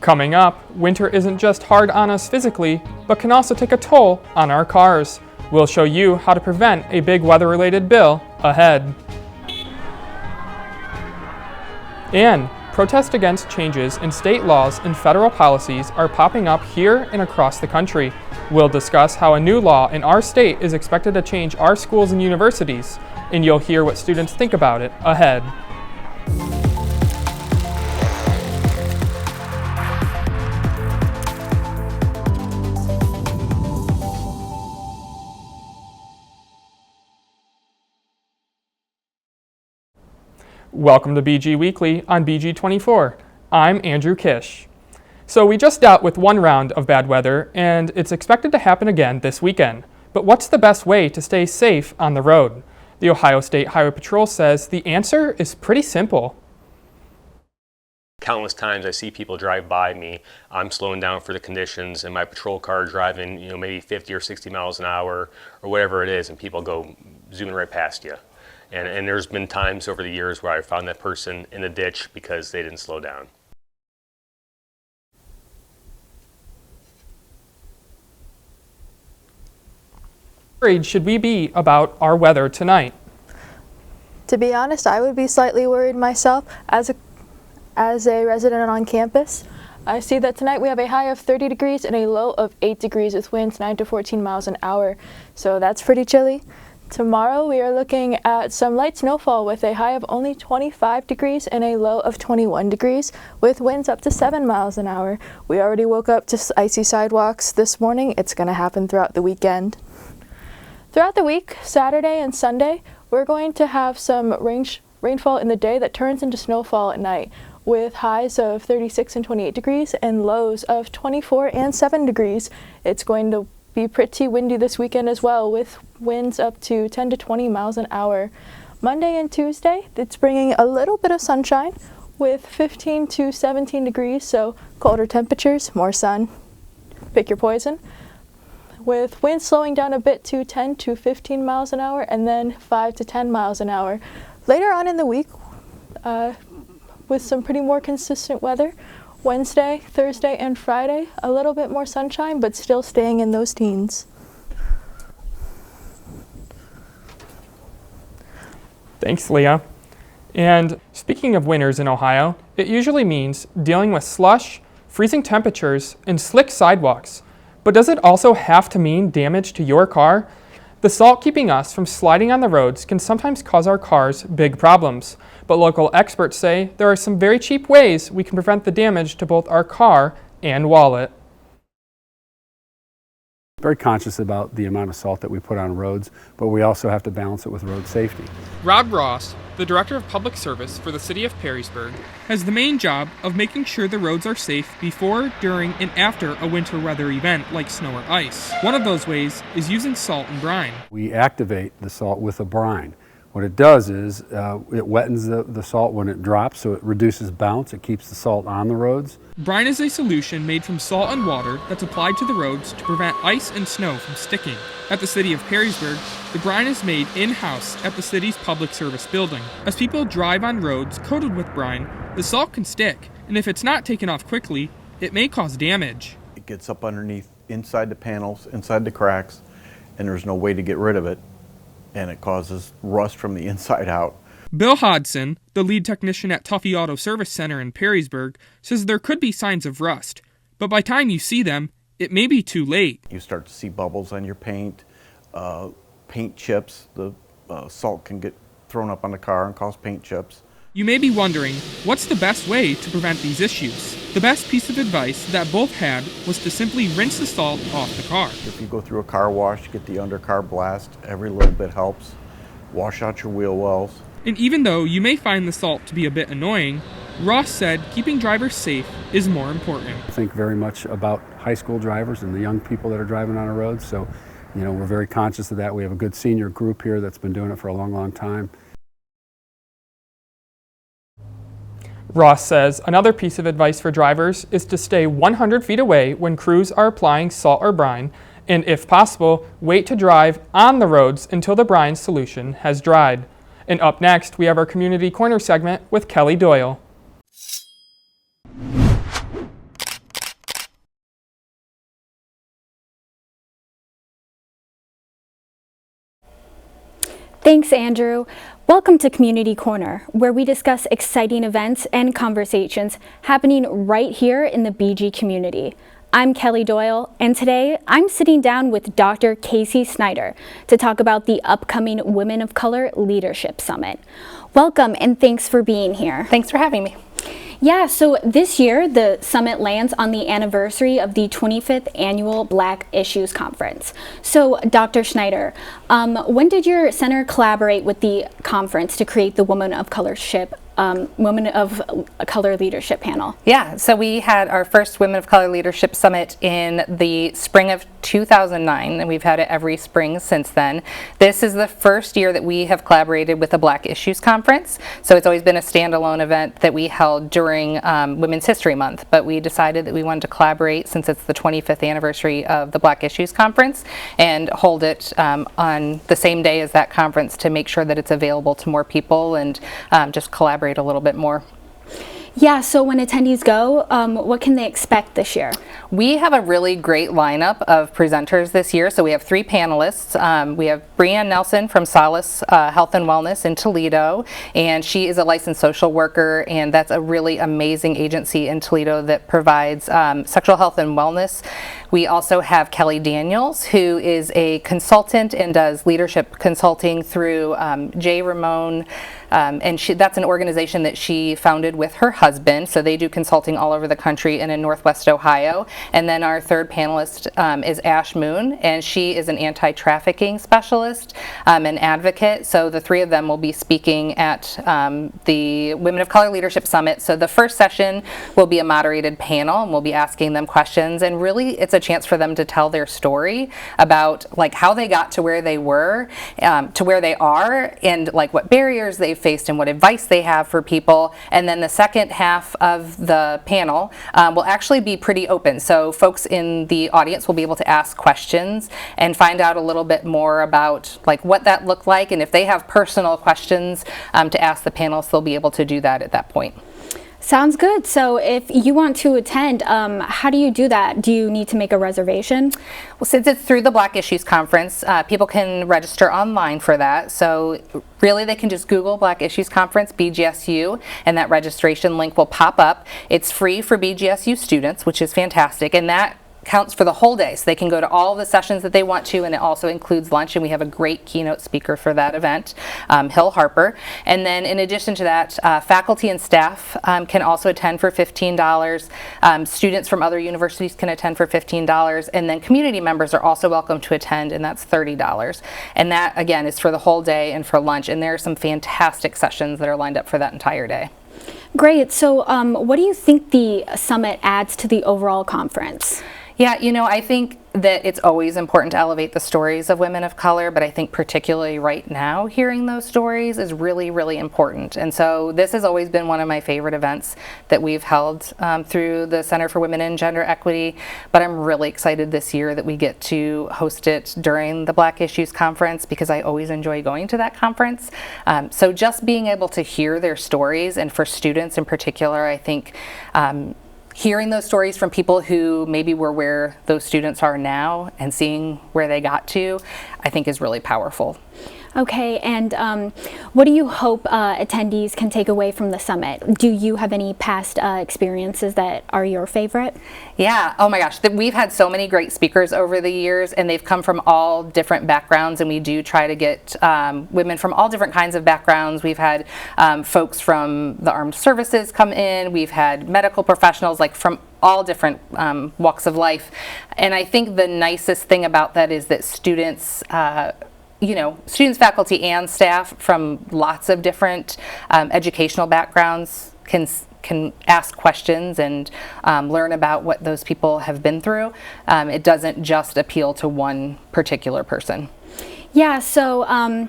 Coming up, winter isn't just hard on us physically, but can also take a toll on our cars. We'll show you how to prevent a big weather-related bill ahead. And protests against changes in state laws and federal policies are popping up here and across the country. We'll discuss how a new law in our state is expected to change our schools and universities, and you'll hear what students think about it ahead. Welcome to BG Weekly on BG24. I'm Andrew Kish. So we just dealt with one round of bad weather, and it's expected to happen again this weekend. But what's the best way to stay safe on the road? The Ohio State Highway Patrol says the answer is pretty simple. Countless times I see people drive by me, I'm slowing down for the conditions, and my patrol car driving, maybe 50 or 60 miles an hour or whatever it is, and people go zooming right past you. And there's been times over the years where I found that person in the ditch because they didn't slow down. How worried should we be about our weather tonight? To be honest, I would be slightly worried myself as a resident on campus. I see that tonight we have a high of 30 degrees and a low of 8 degrees with winds 9 to 14 miles an hour. So that's pretty chilly. Tomorrow we are looking at some light snowfall with a high of only 25 degrees and a low of 21 degrees with winds up to 7 miles an hour. We already woke up to icy sidewalks this morning. It's going to happen throughout the weekend. Throughout the week, Saturday and Sunday, we're going to have some rainfall in the day that turns into snowfall at night with highs of 36 and 28 degrees and lows of 24 and 7 degrees. It's going to be pretty windy this weekend as well with winds up to 10 to 20 miles an hour. Monday and Tuesday, it's bringing a little bit of sunshine with 15 to 17 degrees, so colder temperatures, more sun, pick your poison. With winds slowing down a bit to 10 to 15 miles an hour and then 5 to 10 miles an hour. Later on in the week, with some pretty more consistent weather, Wednesday, Thursday, and Friday, a little bit more sunshine, but still staying in those teens. Thanks, Leah. And speaking of winters in Ohio, it usually means dealing with slush, freezing temperatures, and slick sidewalks. But does it also have to mean damage to your car? The salt keeping us from sliding on the roads can sometimes cause our cars big problems. But local experts say there are some very cheap ways we can prevent the damage to both our car and wallet. Very conscious about the amount of salt that we put on roads, but we also have to balance it with road safety. Rob Ross, the Director of Public Service for the City of Perrysburg, has the main job of making sure the roads are safe before, during, and after a winter weather event like snow or ice. One of those ways is using salt and brine. We activate the salt with a brine. What it does is it wettens the salt when it drops, so it reduces bounce. It keeps the salt on the roads. Brine is a solution made from salt and water that's applied to the roads to prevent ice and snow from sticking. At the City of Perrysburg, the brine is made in-house at the city's public service building. As people drive on roads coated with brine, the salt can stick, and if it's not taken off quickly, it may cause damage. It gets up underneath, inside the panels, inside the cracks, and there's no way to get rid of it. And it causes rust from the inside out. Bill Hodson, the lead technician at Tuffy Auto Service Center in Perrysburg, says there could be signs of rust, but by the time you see them, it may be too late. You start to see bubbles on your paint, paint chips. The salt can get thrown up on the car and cause paint chips. You may be wondering, what's the best way to prevent these issues? The best piece of advice that both had was to simply rinse the salt off the car. If you go through a car wash, get the undercar blast, every little bit helps. Wash out your wheel wells. And even though you may find the salt to be a bit annoying, Ross said keeping drivers safe is more important. I think very much about high school drivers and the young people that are driving on the roads, so we're very conscious of that. We have a good senior group here that's been doing it for a long, long time. Ross says another piece of advice for drivers is to stay 100 feet away when crews are applying salt or brine, and if possible, wait to drive on the roads until the brine solution has dried. And up next, we have our Community Corner segment with Kelly Doyle. Thanks, Andrew. Welcome to Community Corner, where we discuss exciting events and conversations happening right here in the BG community. I'm Kelly Doyle, and today I'm sitting down with Dr. Casey Snyder to talk about the upcoming Women of Color Leadership Summit. Welcome, and thanks for being here. Thanks for having me. Yeah, so this year the summit lands on the anniversary of the 25th Annual Black Issues Conference. So, Dr. Schneider, when did your center collaborate with the conference to create the Women of Color Leadership panel? Yeah, so we had our first Women of Color Leadership Summit in the spring of 2009, and we've had it every spring since then. This is the first year that we have collaborated with the Black Issues Conference, so it's always been a standalone event that we held during Women's History Month, but we decided that we wanted to collaborate since it's the 25th anniversary of the Black Issues Conference and hold it on the same day as that conference to make sure that it's available to more people and just collaborate a little bit more. Yeah, so when attendees go, what can they expect this year? We have a really great lineup of presenters this year. So we have 3 panelists. We have Brianne Nelson from Solace Health and Wellness in Toledo, and she is a licensed social worker, and that's a really amazing agency in Toledo that provides sexual health and wellness. We also have Kelly Daniels, who is a consultant and does leadership consulting through J. Ramon, and that's an organization that she founded with her husband. So they do consulting all over the country and in Northwest Ohio. And then our third panelist is Ash Moon, and she is an anti-trafficking specialist and advocate. So the 3 of them will be speaking at the Women of Color Leadership Summit. So the first session will be a moderated panel, and we'll be asking them questions, and really it's a chance for them to tell their story about like how they got to where they were, to where they are, and like what barriers they've faced and what advice they have for people. And then the second half of the panel will actually be pretty open. So folks in the audience will be able to ask questions and find out a little bit more about like what that looked like. And if they have personal questions to ask the panelists, they'll be able to do that at that point. Sounds good. So if you want to attend, how do you do that? Do you need to make a reservation? Well, since it's through the Black Issues Conference, people can register online for that. So really they can just Google Black Issues Conference, BGSU, and that registration link will pop up. It's free for BGSU students, which is fantastic, and that counts for the whole day, so they can go to all the sessions that they want to, and it also includes lunch, and we have a great keynote speaker for that event, Hill Harper. And then in addition to that, faculty and staff can also attend for $15. Students from other universities can attend for $15, and then community members are also welcome to attend, and that's $30. And that, again, is for the whole day and for lunch, and there are some fantastic sessions that are lined up for that entire day. Great. So what do you think the summit adds to the overall conference? Yeah, you know, I think that it's always important to elevate the stories of women of color, but I think particularly right now, hearing those stories is really, really important. And so this has always been one of my favorite events that we've held through the Center for Women and Gender Equity, but I'm really excited this year that we get to host it during the Black Issues Conference because I always enjoy going to that conference. So just being able to hear their stories, and for students in particular, I think hearing those stories from people who maybe were where those students are now and seeing where they got to, I think is really powerful. Okay, and what do you hope attendees can take away from the summit? Do you have any past experiences that are your favorite? Yeah, oh my gosh, we've had so many great speakers over the years, and they've come from all different backgrounds, and we do try to get women from all different kinds of backgrounds. We've had folks from the armed services come in, we've had medical professionals like from all different walks of life, and I think the nicest thing about that is that students, students, faculty, and staff from lots of different educational backgrounds can ask questions and learn about what those people have been through. It doesn't just appeal to one particular person. Yeah, so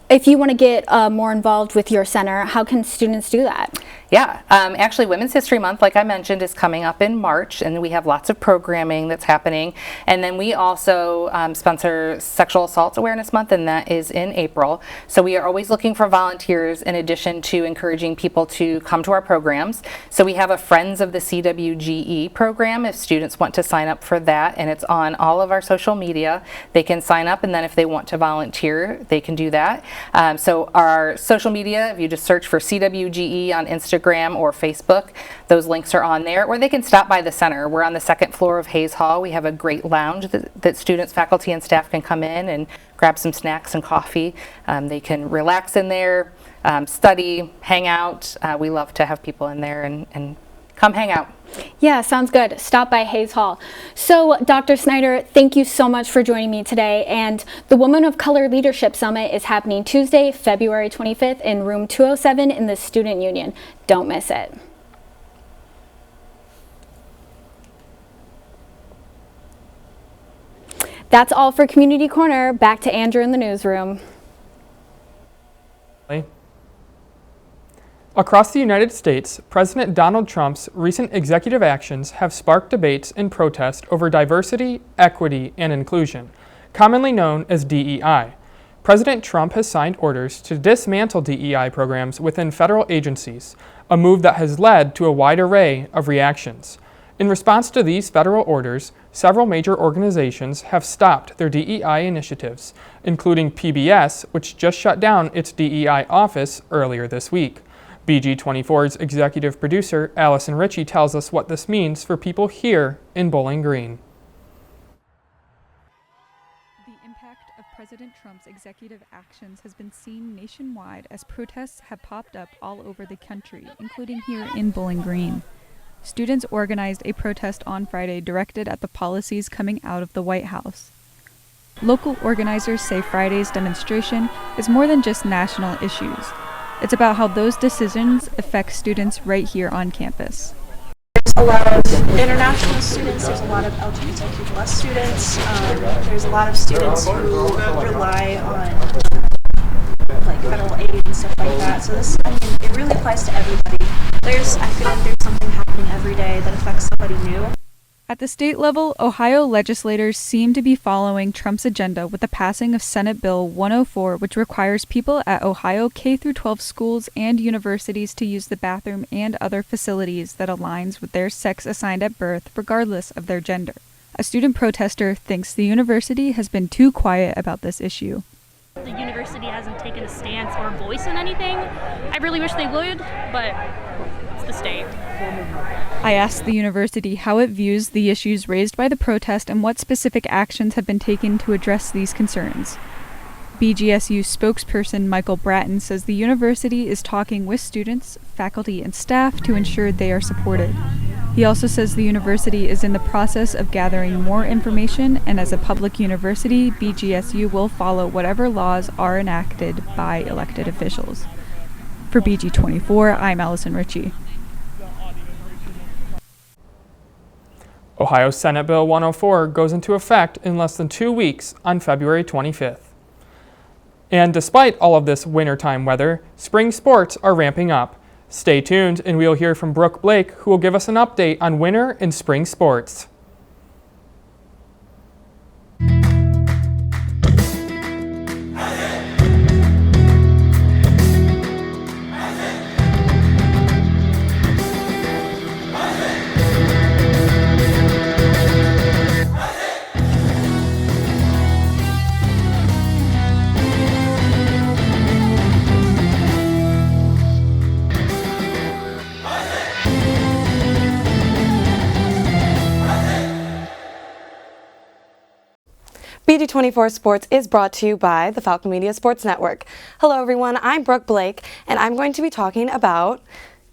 if you want to get more involved with your center, how can students do that? Yeah, actually Women's History Month, like I mentioned, is coming up in March, and we have lots of programming that's happening. And then we also sponsor Sexual Assault Awareness Month, and that is in April. So we are always looking for volunteers in addition to encouraging people to come to our programs. So we have a Friends of the CWGE program if students want to sign up for that, and it's on all of our social media. They can sign up, and then if they want to volunteer, they can do that. So our social media, if you just search for CWGE on Instagram or Facebook, those links are on there, or they can stop by the center. We're on the second floor of Hayes Hall. We have a great lounge that students, faculty, and staff can come in and grab some snacks and coffee. They can relax in there, study, hang out. We love to have people in there and come hang out. Yeah, sounds good. Stop by Hayes Hall. So, Dr. Snyder, thank you so much for joining me today. And the Women of Color Leadership Summit is happening Tuesday, February 25th in room 207 in the Student Union. Don't miss it. That's all for Community Corner. Back to Andrew in the newsroom. Across the United States, President Donald Trump's recent executive actions have sparked debates and protest over diversity, equity, and inclusion, commonly known as DEI. President Trump has signed orders to dismantle DEI programs within federal agencies, a move that has led to a wide array of reactions. In response to these federal orders, several major organizations have stopped their DEI initiatives, including PBS, which just shut down its DEI office earlier this week. BG24's executive producer, Allison Ritchie, tells us what this means for people here in Bowling Green. The impact of President Trump's executive actions has been seen nationwide as protests have popped up all over the country, including here in Bowling Green. Students organized a protest on Friday directed at the policies coming out of the White House. Local organizers say Friday's demonstration is more than just national issues. It's about how those decisions affect students right here on campus. There's a lot of international students, there's a lot of LGBTQ+ students, there's a lot of students who rely on like federal aid and stuff like that. So this, I mean, it really applies to everybody. I feel like there's something happening every day that affects somebody new. At the state level, Ohio legislators seem to be following Trump's agenda with the passing of Senate Bill 104, which requires people at Ohio K-12 schools and universities to use the bathroom and other facilities that aligns with their sex assigned at birth, regardless of their gender. A student protester thinks the university has been too quiet about this issue. The university hasn't taken a stance or voice on anything. I really wish they would, but it's the state. I asked the university how it views the issues raised by the protest and what specific actions have been taken to address these concerns. BGSU spokesperson Michael Bratton says the university is talking with students, faculty, and staff to ensure they are supported. He also says the university is in the process of gathering more information, and as a public university, BGSU will follow whatever laws are enacted by elected officials. For BG24, I'm Allison Ritchie. Ohio Senate Bill 104 goes into effect in less than 2 weeks on February 25th. And despite all of this wintertime weather, spring sports are ramping up. Stay tuned and we'll hear from Brooke Blake, who will give us an update on winter and spring sports. BG24 Sports is brought to you by the Falcon Media Sports Network. Hello everyone, I'm Brooke Blake, and I'm going to be talking about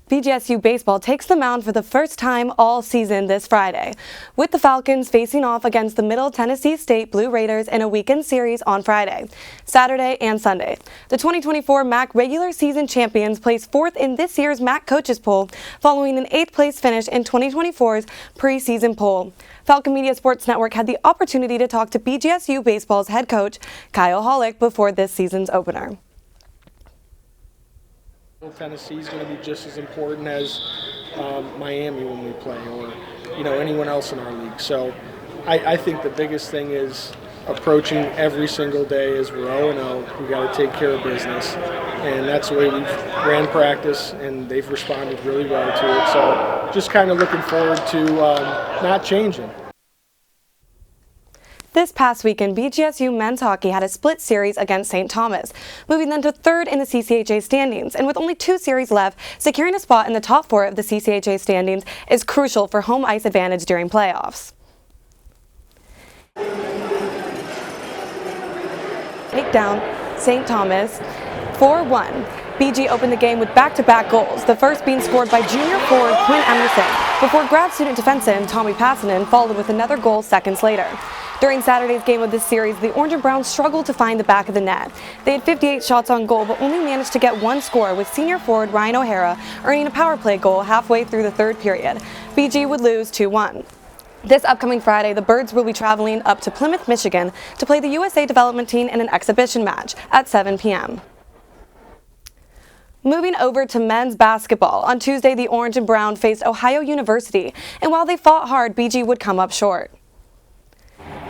BGSU baseball takes the mound for the first time all season this Friday, with the Falcons facing off against the Middle Tennessee State Blue Raiders in a weekend series on Friday, Saturday, and Sunday. The 2024 MAC regular season champions placed fourth in this year's MAC coaches poll, following an 8th place finish in 2024's preseason poll. Falcon Media Sports Network had the opportunity to talk to BGSU baseball's head coach, Kyle Hollick, before this season's opener. Tennessee is going to be just as important as Miami when we play, or anyone else in our league. So I think the biggest thing is approaching every single day as we're 0-0. We got to take care of business, and that's the way we've ran practice, and they've responded really well to it. So just kind of looking forward to not changing. This past weekend, BGSU men's hockey had a split series against St. Thomas, moving them to third in the CCHA standings. And with only 2 series left, securing a spot in the top 4 of the CCHA standings is crucial for home ice advantage during playoffs. Take down St. Thomas 4-1. BG opened the game with back-to-back goals, the first being scored by junior forward Quinn Emerson, before grad student defenseman Tommy Passanen followed with another goal seconds later. During Saturday's game of this series, the Orange and Brown struggled to find the back of the net. They had 58 shots on goal, but only managed to get 1 score, with senior forward Ryan O'Hara earning a power play goal halfway through the 3rd period. BG would lose 2-1. This upcoming Friday, the Birds will be traveling up to Plymouth, Michigan to play the USA development team in an exhibition match at 7 p.m. Moving over to men's basketball, on Tuesday the Orange and Brown faced Ohio University, and while they fought hard, BG would come up short.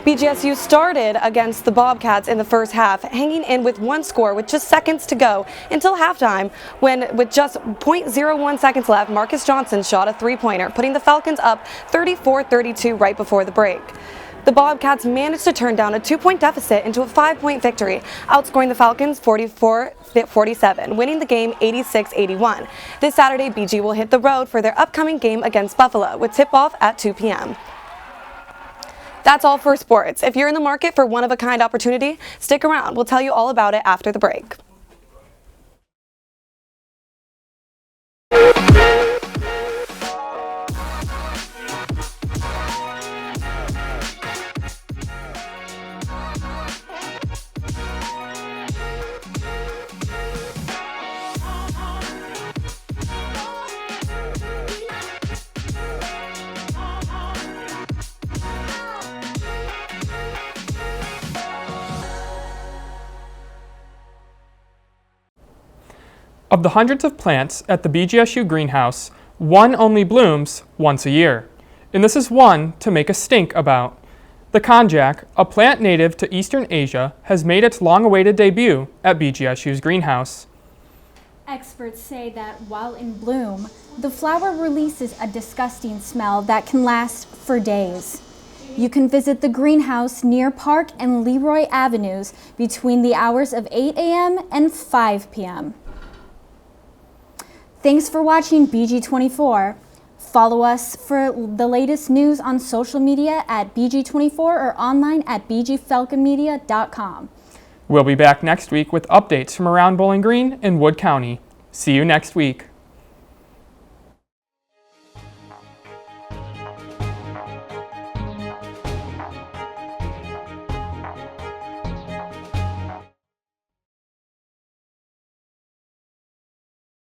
BGSU started against the Bobcats in the first half, hanging in with 1 score with just seconds to go until halftime, when with just 0.01 seconds left, Marcus Johnson shot a 3-pointer, putting the Falcons up 34-32 right before the break. The Bobcats managed to turn down a 2-point deficit into a 5-point victory, outscoring the Falcons 44-47, winning the game 86-81. This Saturday, BG will hit the road for their upcoming game against Buffalo, with tip-off at 2 p.m. That's all for sports. If you're in the market for one-of-a-kind opportunity, stick around. We'll tell you all about it after the break. Of the hundreds of plants at the BGSU greenhouse, one only blooms once a year, and this is one to make a stink about. The konjac, a plant native to Eastern Asia, has made its long-awaited debut at BGSU's greenhouse. Experts say that while in bloom, the flower releases a disgusting smell that can last for days. You can visit the greenhouse near Park and Leroy Avenues between the hours of 8 a.m. and 5 p.m. Thanks for watching BG24. Follow us for the latest news on social media at BG24 or online at bgfalconmedia.com. We'll be back next week with updates from around Bowling Green and Wood County. See you next week.